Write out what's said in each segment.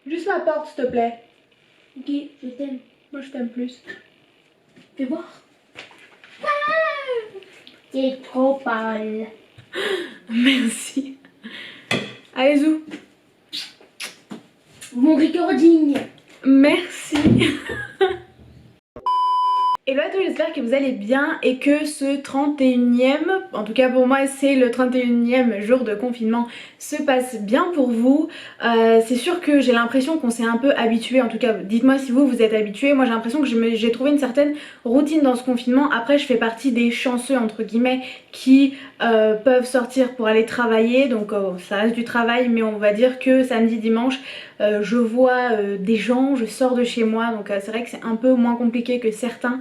Juste ma porte, s'il te plaît. Ok, je t'aime. Moi, je t'aime plus. Fais voir. C'est trop pâle. Merci. Allez, zou. Mon recording. Merci. Hello à tous, j'espère que vous allez bien et que ce 31e, en tout cas pour moi c'est le 31e jour de confinement, se passe bien pour vous. C'est sûr que j'ai l'impression qu'on s'est un peu habitué, en tout cas dites-moi si vous êtes habitués. Moi j'ai l'impression que j'ai trouvé une certaine routine dans ce confinement. Après je fais partie des chanceux entre guillemets qui peuvent sortir pour aller travailler, donc ça reste du travail, mais on va dire que samedi, dimanche je vois des gens, je sors de chez moi, donc c'est vrai que c'est un peu moins compliqué que certains.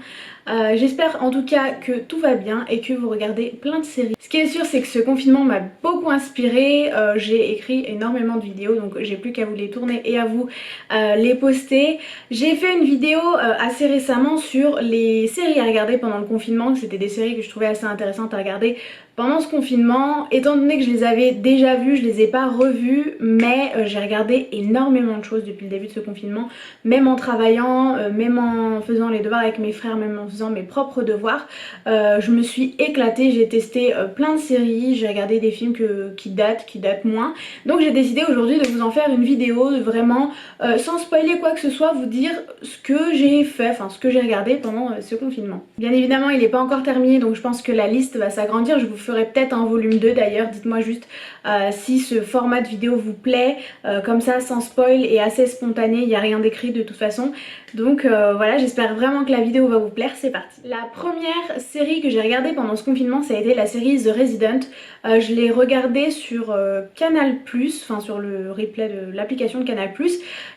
J'espère en tout cas que tout va bien et que vous regardez plein de séries. Ce qui est sûr c'est que ce confinement m'a beaucoup inspiré, j'ai écrit énormément de vidéos donc j'ai plus qu'à vous les tourner et à vous les poster. J'ai fait une vidéo assez récemment sur les séries à regarder pendant le confinement, c'était des séries que je trouvais assez intéressantes à regarder pendant ce confinement. Étant donné que je les avais déjà vues, je les ai pas revues, mais j'ai regardé énormément de choses depuis le début de ce confinement, même en travaillant, même en faisant les devoirs avec mes frères, même en faisant mes propres devoirs. Je me suis éclatée, j'ai testé plein de séries, j'ai regardé des films qui datent moins. Donc j'ai décidé aujourd'hui de vous en faire une vidéo, de vraiment, sans spoiler quoi que ce soit, vous dire ce que j'ai fait, enfin ce que j'ai regardé pendant ce confinement. Bien évidemment il n'est pas encore terminé, donc je pense que la liste va s'agrandir. Je vous ferai peut-être un volume 2 d'ailleurs, dites-moi juste si ce format de vidéo vous plaît, comme ça sans spoil et assez spontané, il n'y a rien d'écrit de toute façon. Donc voilà, j'espère vraiment que la vidéo va vous plaire, c'est parti. La première série que j'ai regardée pendant ce confinement, ça a été la série The Resident. Je l'ai regardée sur Canal+, enfin sur le replay de l'application de Canal+.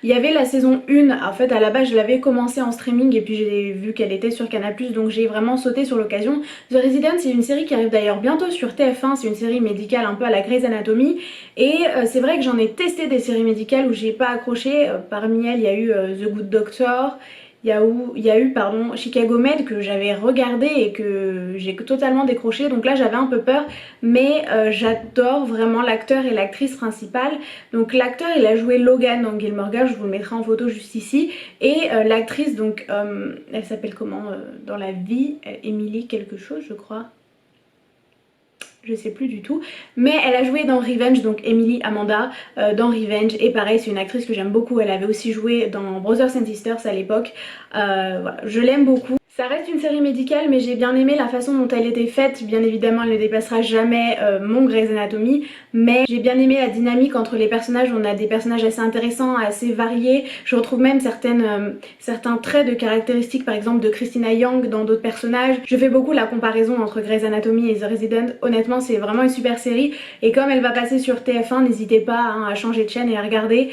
Il y avait la saison 1, en fait à la base je l'avais commencé en streaming et puis j'ai vu qu'elle était sur Canal+, donc j'ai vraiment sauté sur l'occasion. The Resident c'est une série qui arrive d'ailleurs bientôt sur TF1, c'est une série médicale un peu à la Grey's Anatomy. Et c'est vrai que j'en ai testé des séries médicales où j'ai pas accroché, parmi elles il y a eu The Good Doctor, il y a eu Chicago Med que j'avais regardé et que j'ai totalement décroché, donc là j'avais un peu peur, mais j'adore vraiment l'acteur et l'actrice principale. Donc l'acteur il a joué Logan dans Gilmore Girls, je vous le mettrai en photo juste ici, et l'actrice donc elle s'appelle comment dans la vie, Emily quelque chose je crois. Je sais plus du tout, mais elle a joué dans Revenge, donc Emily Amanda dans Revenge, et pareil c'est une actrice que j'aime beaucoup, elle avait aussi joué dans Brothers and Sisters à l'époque, voilà, je l'aime beaucoup. Ça reste une série médicale mais j'ai bien aimé la façon dont elle était faite, bien évidemment elle ne dépassera jamais mon Grey's Anatomy, mais j'ai bien aimé la dynamique entre les personnages, on a des personnages assez intéressants, assez variés, je retrouve même certains traits de caractéristiques par exemple de Christina Yang dans d'autres personnages. Je fais beaucoup la comparaison entre Grey's Anatomy et The Resident, honnêtement c'est vraiment une super série et comme elle va passer sur TF1 n'hésitez pas hein, à changer de chaîne et à regarder,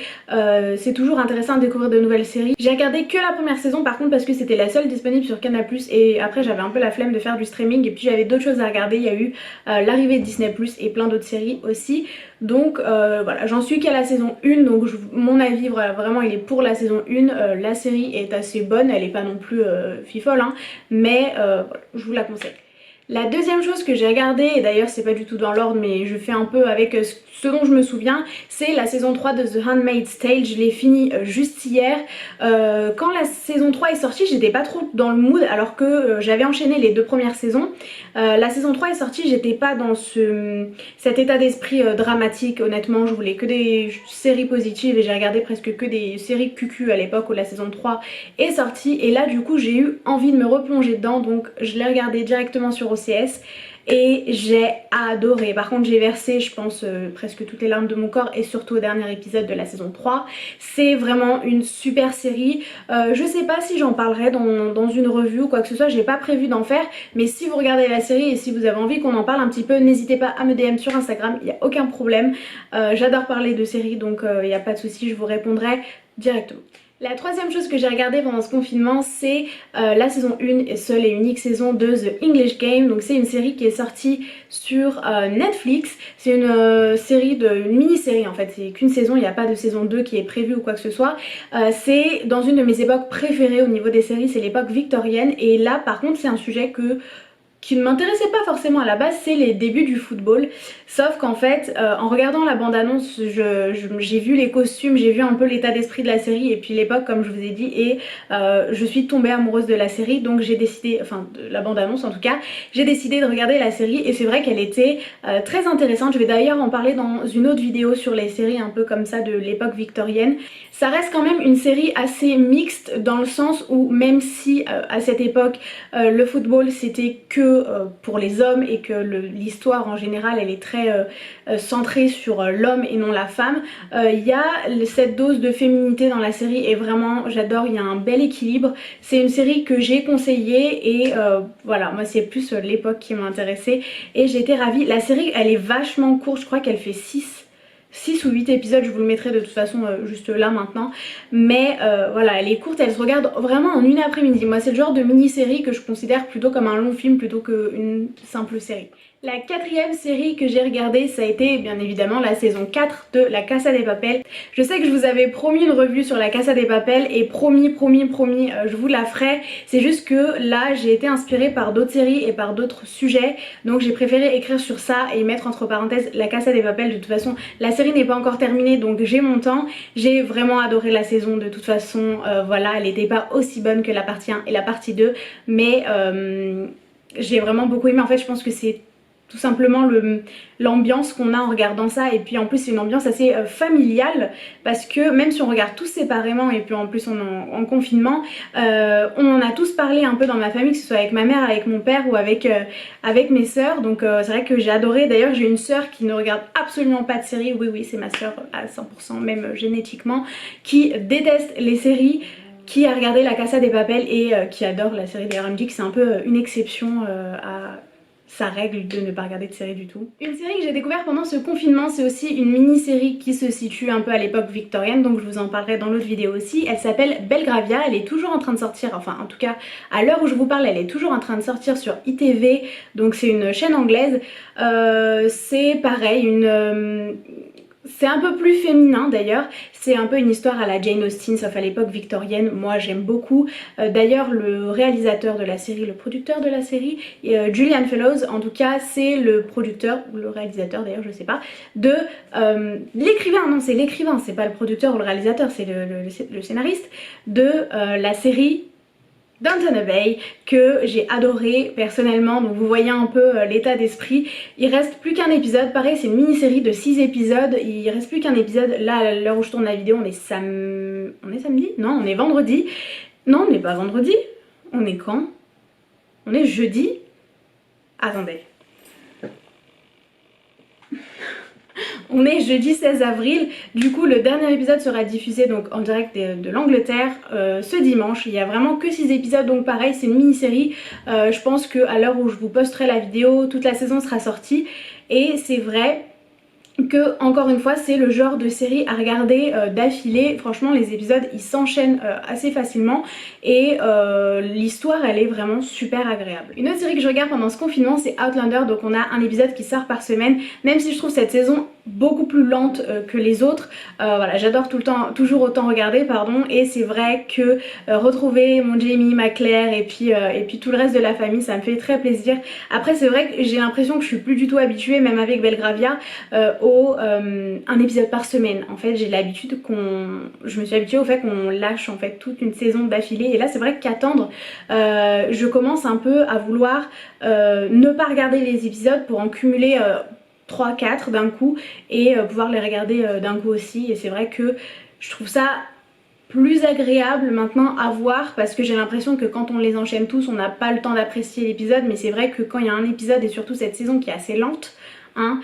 c'est toujours intéressant de découvrir de nouvelles séries. J'ai regardé que la première saison par contre parce que c'était la seule disponible sur Canal+, et après j'avais un peu la flemme de faire du streaming et puis j'avais d'autres choses à regarder, il y a eu l'arrivée de Disney+, et plein d'autres séries aussi. Donc voilà, j'en suis qu'à la saison 1, donc mon avis vraiment il est pour la saison 1, la série est assez bonne, elle est pas non plus fifole hein, mais voilà, je vous la conseille. La deuxième chose que j'ai regardée, et d'ailleurs c'est pas du tout dans l'ordre mais je fais un peu avec ce dont je me souviens, c'est la saison 3 de The Handmaid's Tale. Je l'ai fini juste hier. Quand la saison 3 est sortie j'étais pas trop dans le mood alors que j'avais enchaîné les deux premières saisons. La saison 3 est sortie, j'étais pas dans cet état d'esprit dramatique, honnêtement je voulais que des séries positives et j'ai regardé presque que des séries cucu à l'époque où la saison 3 est sortie, et là du coup j'ai eu envie de me replonger dedans donc je l'ai regardé directement sur OCS et j'ai adoré. Par contre j'ai versé je pense presque toutes les larmes de mon corps, et surtout au dernier épisode de la saison 3. C'est vraiment une super série. Je sais pas si j'en parlerai dans une revue ou quoi que ce soit, j'ai pas prévu d'en faire, mais si vous regardez la série et si vous avez envie qu'on en parle un petit peu, n'hésitez pas à me DM sur Instagram, il n'y a aucun problème. J'adore parler de séries donc il n'y a pas de souci, je vous répondrai directement. La troisième chose que j'ai regardée pendant ce confinement, c'est la saison 1 et seule et unique saison de The English Game. Donc c'est une série qui est sortie sur Netflix. C'est une une mini-série en fait, c'est qu'une saison, il n'y a pas de saison 2 qui est prévue ou quoi que ce soit. C'est dans une de mes époques préférées au niveau des séries, c'est l'époque victorienne, et là par contre c'est un sujet que qui ne m'intéressait pas forcément à la base, c'est les débuts du football. Sauf qu'en fait, en regardant la bande-annonce, j'ai vu les costumes, j'ai vu un peu l'état d'esprit de la série et puis l'époque comme je vous ai dit, et je suis tombée amoureuse de la série, donc j'ai décidé, enfin de la bande-annonce en tout cas, j'ai décidé de regarder la série et c'est vrai qu'elle était très intéressante. Je vais d'ailleurs en parler dans une autre vidéo sur les séries un peu comme ça de l'époque victorienne. Ça reste quand même une série assez mixte dans le sens où même si à cette époque le football c'était que pour les hommes et que l'histoire en général elle est très centrée sur l'homme et non la femme, il y a cette dose de féminité dans la série et vraiment j'adore, il y a un bel équilibre. C'est une série que j'ai conseillée et voilà, moi c'est plus l'époque qui m'a intéressée et j'étais ravie. La série elle est vachement courte, je crois qu'elle fait 6 ou 8 épisodes, je vous le mettrai de toute façon juste là maintenant, mais voilà, elle est courte, elle se regarde vraiment en une après-midi. Moi c'est le genre de mini-série que je considère plutôt comme un long film plutôt qu'une simple série. La 4e série que j'ai regardée, ça a été bien évidemment la saison 4 de La Casa de Papel. Je sais que je vous avais promis une revue sur La Casa de Papel et promis, je vous la ferai. C'est juste que là j'ai été inspirée par d'autres séries et par d'autres sujets, donc j'ai préféré écrire sur ça et mettre entre parenthèses La Casa de Papel. De toute façon la série n'est pas encore terminée donc j'ai mon temps. J'ai vraiment adoré la saison de toute façon, voilà, elle n'était pas aussi bonne que la partie 1 et la partie 2, mais j'ai vraiment beaucoup aimé. En fait je pense que c'est tout simplement l'ambiance qu'on a en regardant ça, et puis en plus c'est une ambiance assez familiale parce que même si on regarde tous séparément et puis en plus on est en confinement, on en a tous parlé un peu dans ma famille, que ce soit avec ma mère, avec mon père ou avec mes sœurs, donc c'est vrai que j'ai adoré. D'ailleurs j'ai une sœur qui ne regarde absolument pas de séries, oui c'est ma sœur à 100% même génétiquement, qui déteste les séries, qui a regardé La Casa de Papel et qui adore la série des RMG, que c'est un peu une exception à sa règle de ne pas regarder de série du tout. Une série que j'ai découvert pendant ce confinement, c'est aussi une mini-série qui se situe un peu à l'époque victorienne, donc je vous en parlerai dans l'autre vidéo aussi. Elle s'appelle Belgravia, elle est toujours en train de sortir, enfin en tout cas à l'heure où je vous parle elle est toujours en train de sortir sur ITV, donc c'est une chaîne anglaise. C'est pareil, c'est un peu plus féminin d'ailleurs, c'est un peu une histoire à la Jane Austen sauf à l'époque victorienne, moi j'aime beaucoup. D'ailleurs le réalisateur de la série, le producteur de la série, Julian Fellowes en tout cas, c'est le producteur, ou le réalisateur d'ailleurs je sais pas, de l'écrivain, non c'est l'écrivain, c'est pas le producteur ou le réalisateur, c'est le scénariste de la série Downton Abbey, que j'ai adoré personnellement, donc vous voyez un peu l'état d'esprit. Il reste plus qu'un épisode, pareil c'est une mini-série de 6 épisodes, il reste plus qu'un épisode. Là à l'heure où je tourne la vidéo on est samedi? Non, on est vendredi. Non, on n'est pas vendredi. On est quand? On est jeudi. Attendez. On est jeudi 16 avril, du coup le dernier épisode sera diffusé donc en direct de l'Angleterre ce dimanche. Il y a vraiment que 6 épisodes, donc pareil c'est une mini-série. Je pense qu'à l'heure où je vous posterai la vidéo, toute la saison sera sortie. Et c'est vrai que encore une fois c'est le genre de série à regarder d'affilée. Franchement les épisodes ils s'enchaînent assez facilement et l'histoire elle est vraiment super agréable. Une autre série que je regarde pendant ce confinement c'est Outlander, donc on a un épisode qui sort par semaine, même si je trouve cette saison beaucoup plus lente que les autres. Voilà, j'adore toujours autant regarder pardon, et c'est vrai que retrouver mon Jamie, ma Claire et puis tout le reste de la famille ça me fait très plaisir. Après c'est vrai que j'ai l'impression que je suis plus du tout habituée, même avec Belgravia, un épisode par semaine. En fait j'ai l'habitude je me suis habituée au fait qu'on lâche en fait toute une saison d'affilée, et là c'est vrai qu'attendre je commence un peu à vouloir ne pas regarder les épisodes pour en cumuler 3-4 d'un coup et pouvoir les regarder d'un coup aussi. Et c'est vrai que je trouve ça plus agréable maintenant à voir, parce que j'ai l'impression que quand on les enchaîne tous on n'a pas le temps d'apprécier l'épisode, mais c'est vrai que quand il y a un épisode, et surtout cette saison qui est assez lente, hein,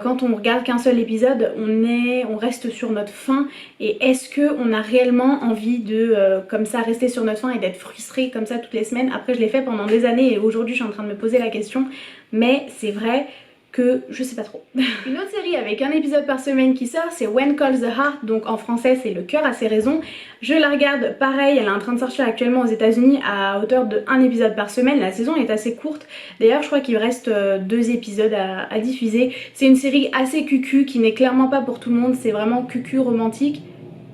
quand on regarde qu'un seul épisode on reste sur notre faim, et est-ce que on a réellement envie de comme ça rester sur notre faim et d'être frustré comme ça toutes les semaines. Après je l'ai fait pendant des années et aujourd'hui je suis en train de me poser la question, mais c'est vrai que je sais pas trop. Une autre série avec un épisode par semaine qui sort c'est When Calls the Heart, donc en français c'est Le cœur a ses raisons. Je la regarde pareil, elle est en train de sortir actuellement aux États-Unis à hauteur de 1 épisode par semaine. La saison est assez courte, d'ailleurs je crois qu'il reste 2 épisodes à diffuser. C'est une série assez cucu qui n'est clairement pas pour tout le monde, c'est vraiment cucu romantique.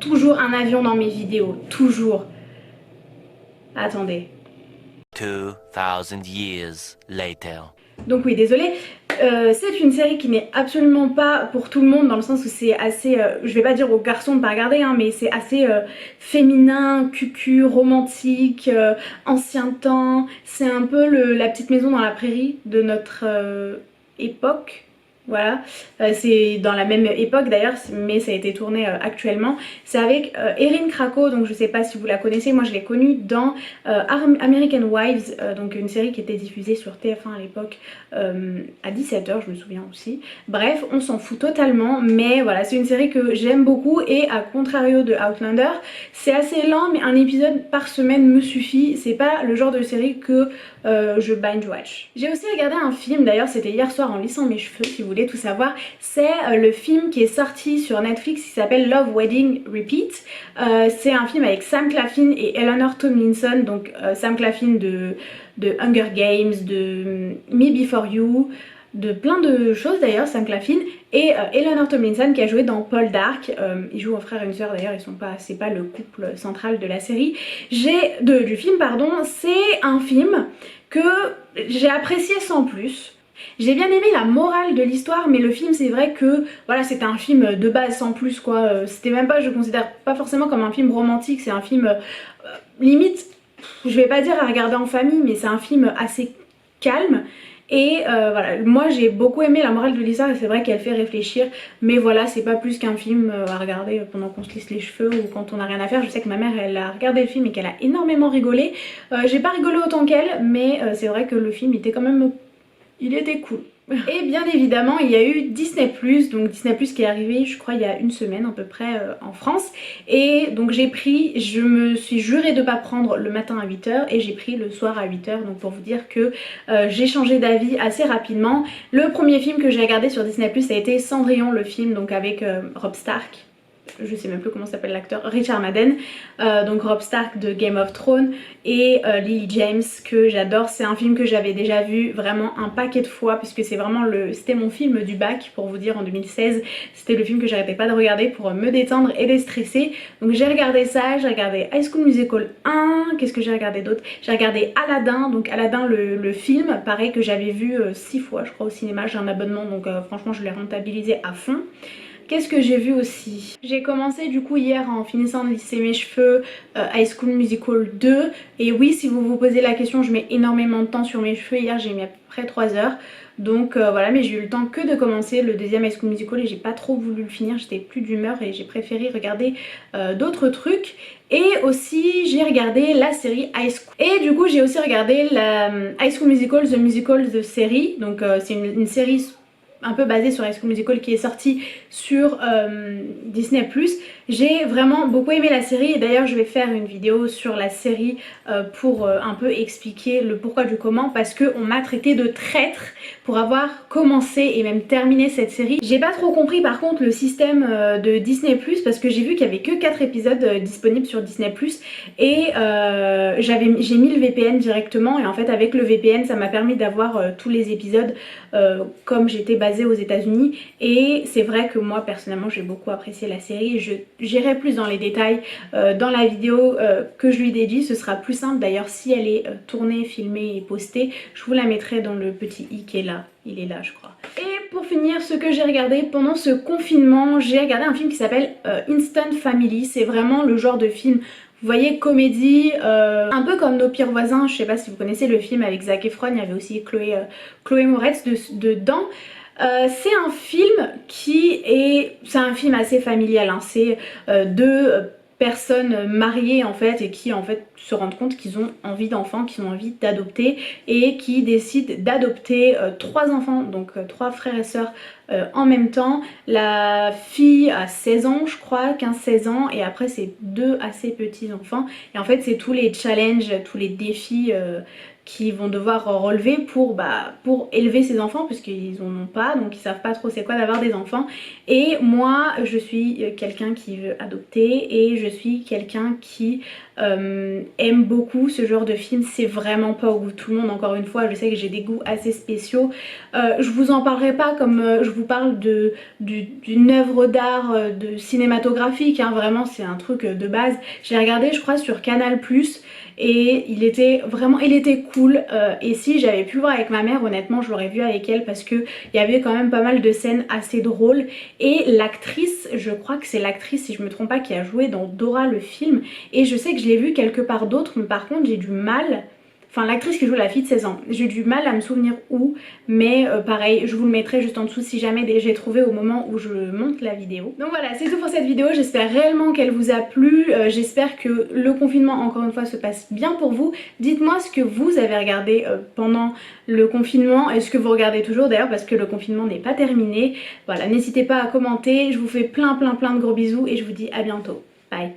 Toujours un avion dans mes vidéos, toujours. Attendez. 2,000 years later. Donc oui, désolée. C'est une série qui n'est absolument pas pour tout le monde dans le sens où c'est assez, je vais pas dire aux garçons de pas regarder, hein, mais c'est assez féminin, cucu, romantique, ancien temps. C'est un peu la petite maison dans la prairie de notre époque. Voilà, c'est dans la même époque d'ailleurs, mais ça a été tourné actuellement. C'est avec Erin Krakow, donc je sais pas si vous la connaissez, moi je l'ai connue dans American Wives, donc une série qui était diffusée sur TF1 à l'époque à 17h, je me souviens aussi. Bref, on s'en fout totalement, mais voilà, c'est une série que j'aime beaucoup et à contrario de Outlander, c'est assez lent, mais un épisode par semaine me suffit. C'est pas le genre de série que je binge watch. J'ai aussi regardé un film, d'ailleurs c'était hier soir en lissant mes cheveux si vous voulez tout savoir. C'est le film qui est sorti sur Netflix qui s'appelle Love Wedding Repeat. C'est un film avec Sam Claflin et Eleanor Tomlinson, donc Sam Claflin de Hunger Games, de Me Before You, de plein de choses d'ailleurs, Sam Claflin, et Eleanor Tomlinson qui a joué dans Paul Dark. Ils jouent en frère et une sœur d'ailleurs, c'est pas le couple central de la série. Du film pardon, c'est un film que j'ai apprécié sans plus. J'ai bien aimé la morale de l'histoire, mais le film c'est vrai que voilà, c'était un film de base sans plus quoi. C'était même pas, je considère pas forcément comme un film romantique, c'est un film limite, je vais pas dire à regarder en famille, mais c'est un film assez calme. Et voilà, moi j'ai beaucoup aimé la morale de l'histoire et c'est vrai qu'elle fait réfléchir, mais voilà, c'est pas plus qu'un film à regarder pendant qu'on se lisse les cheveux ou quand on a rien à faire. Je sais que ma mère elle a regardé le film et qu'elle a énormément rigolé. J'ai pas rigolé autant qu'elle, mais c'est vrai que le film était quand même, il était cool. Et bien évidemment il y a eu Disney+, donc Disney+ qui est arrivé je crois il y a une semaine à peu près en France. Et donc je me suis jurée de pas prendre le matin à 8h et j'ai pris le soir à 8h. Donc pour vous dire que j'ai changé d'avis assez rapidement. Le premier film que j'ai regardé sur Disney+, ça a été Cendrillon, le film donc avec Robb Stark. Je sais même plus comment s'appelle l'acteur, Richard Madden, donc Robb Stark de Game of Thrones et Lily James que j'adore. C'est un film que j'avais déjà vu vraiment un paquet de fois puisque c'est vraiment c'était mon film du bac pour vous dire en 2016. C'était le film que j'arrêtais pas de regarder pour me détendre et déstresser. Donc j'ai regardé ça, j'ai regardé High School Musical 1, qu'est-ce que j'ai regardé d'autre? J'ai regardé Aladdin, donc Aladdin le film, pareil que j'avais vu 6 fois je crois au cinéma, j'ai un abonnement donc franchement je l'ai rentabilisé à fond. Qu'est-ce que j'ai vu aussi? J'ai commencé du coup hier en finissant de lisser mes cheveux High School Musical 2. Et oui, si vous vous posez la question, je mets énormément de temps sur mes cheveux. Hier j'ai mis à peu près 3 heures. Donc voilà, mais j'ai eu le temps que de commencer le deuxième High School Musical et j'ai pas trop voulu le finir. J'étais plus d'humeur et j'ai préféré regarder d'autres trucs. Et aussi j'ai regardé la série High School. Et du coup j'ai aussi regardé la High School Musical, The Musical, The Série. Donc c'est une série un peu basée sur High School Musical qui est sortie sur Disney+. J'ai vraiment beaucoup aimé la série et d'ailleurs je vais faire une vidéo sur la série pour un peu expliquer le pourquoi du comment, parce qu'on m'a traité de traître pour avoir commencé et même terminé cette série. J'ai pas trop compris par contre le système de Disney+, parce que j'ai vu qu'il y avait que 4 épisodes disponibles sur Disney+, et j'ai mis le VPN directement et en fait avec le VPN ça m'a permis d'avoir tous les épisodes comme j'étais basée aux États-Unis. Et c'est vrai que moi personnellement j'ai beaucoup apprécié la série. J'irai plus dans les détails dans la vidéo que je lui dédie, ce sera plus simple. D'ailleurs si elle est tournée, filmée et postée, je vous la mettrai dans le petit i qui est là. Il est là je crois. Et pour finir, ce que j'ai regardé pendant ce confinement, j'ai regardé un film qui s'appelle Instant Family. C'est vraiment le genre de film, vous voyez, comédie, un peu comme Nos Pires Voisins. Je sais pas si vous connaissez le film avec Zac Efron, il y avait aussi Chloé Moretz dedans. C'est un film c'est un film assez familial, hein. C'est deux personnes mariées en fait et qui en fait se rendent compte qu'ils ont envie d'enfants, qu'ils ont envie d'adopter et qui décident d'adopter 3 enfants, donc 3 frères et sœurs en même temps. La fille a 16 ans je crois, 15-16 ans, et après c'est 2 assez petits enfants et en fait c'est tous les challenges, tous les défis qui vont devoir relever pour élever ces enfants puisqu'ils en ont pas, donc ils savent pas trop c'est quoi d'avoir des enfants. Et moi je suis quelqu'un qui veut adopter et je suis quelqu'un qui aime beaucoup ce genre de film. C'est vraiment pas au goût de tout le monde, encore une fois je sais que j'ai des goûts assez spéciaux. Je vous en parlerai pas comme je vous parle d'une œuvre d'art de cinématographique, hein, vraiment c'est un truc de base. J'ai regardé je crois sur Canal+, et il était cool, et si j'avais pu le voir avec ma mère, honnêtement je l'aurais vu avec elle parce que il y avait quand même pas mal de scènes assez drôles. Et l'actrice, je crois que c'est l'actrice si je me trompe pas qui a joué dans Dora le film, et je sais que je l'ai vu quelque part d'autre, mais par contre j'ai du mal. Enfin l'actrice qui joue la fille de 16 ans, j'ai du mal à me souvenir où, mais pareil, je vous le mettrai juste en dessous si jamais j'ai trouvé au moment où je monte la vidéo. Donc voilà, c'est tout pour cette vidéo, j'espère réellement qu'elle vous a plu, j'espère que le confinement encore une fois se passe bien pour vous. Dites-moi ce que vous avez regardé pendant le confinement, est-ce que vous regardez toujours d'ailleurs parce que le confinement n'est pas terminé. Voilà, n'hésitez pas à commenter, je vous fais plein de gros bisous et je vous dis à bientôt. Bye.